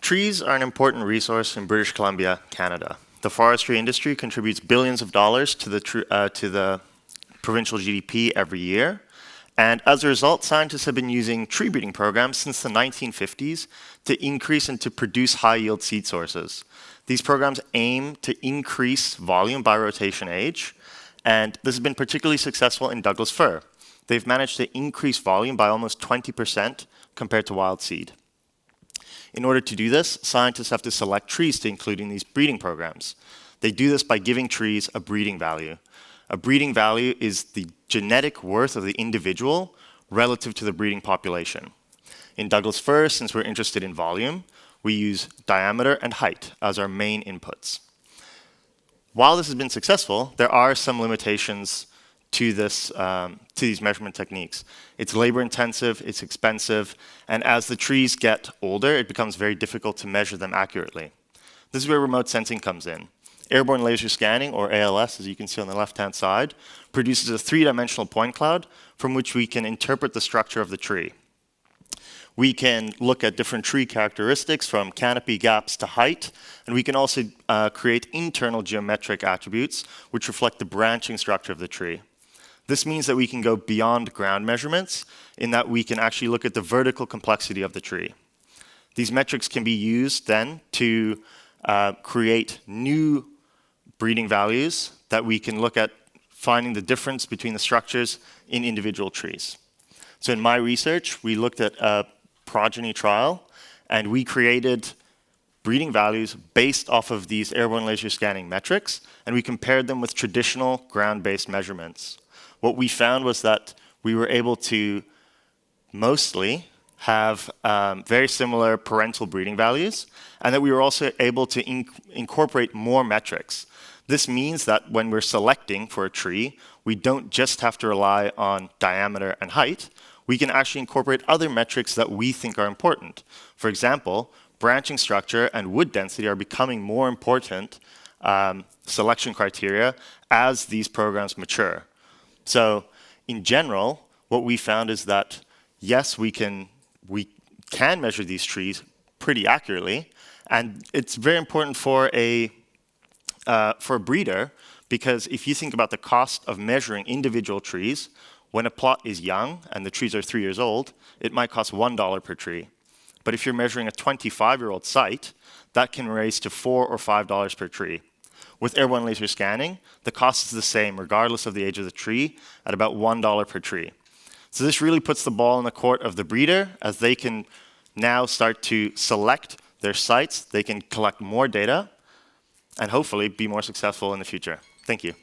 Trees are an important resource in British Columbia, Canada. The forestry industry contributes billions of dollars to the provincial GDP every year. And as a result, scientists have been using tree breeding programs since the 1950s to increase and to produce high-yield seed sources. These programs aim to increase volume by rotation age, and this has been particularly successful in Douglas fir. They've managed to increase volume by almost 20% compared to wild seed. In order to do this, scientists have to select trees to include in these breeding programs. They do this by giving trees a breeding value. A breeding value is the genetic worth of the individual relative to the breeding population. In Douglas fir, since we're interested in volume, we use diameter and height as our main inputs. While this has been successful, there are some limitations to these measurement techniques. It's labor intensive, it's expensive, and as the trees get older, it becomes very difficult to measure them accurately. This is where remote sensing comes in. Airborne laser scanning, or ALS, as you can see on the left-hand side, produces a three-dimensional point cloud from which we can interpret the structure of the tree. We can look at different tree characteristics from canopy gaps to height, and we can also create internal geometric attributes which reflect the branching structure of the tree. This means that we can go beyond ground measurements in that we can actually look at the vertical complexity of the tree. These metrics can be used then to create new breeding values that we can look at finding the difference between the structures in individual trees. So in my research, we looked at a progeny trial, and we created breeding values based off of these airborne laser scanning metrics, and we compared them with traditional ground-based measurements. What we found was that we were able to mostly have very similar parental breeding values, and that we were also able to incorporate more metrics. This means that when we're selecting for a tree, we don't just have to rely on diameter and height. We can actually incorporate other metrics that we think are important. For example, branching structure and wood density are becoming more important selection criteria as these programs mature. So in general, what we found is that, yes, we can measure these trees pretty accurately, and it's very important for a breeder, because if you think about the cost of measuring individual trees, when a plot is young and the trees are 3 years old, it might cost $1 per tree. But if you're measuring a 25-year-old site, that can raise to $4 or $5 per tree. With airborne laser scanning, the cost is the same regardless of the age of the tree, at about $1 per tree. So this really puts the ball in the court of the breeder, as they can now start to select their sites, they can collect more data, and hopefully be more successful in the future. Thank you.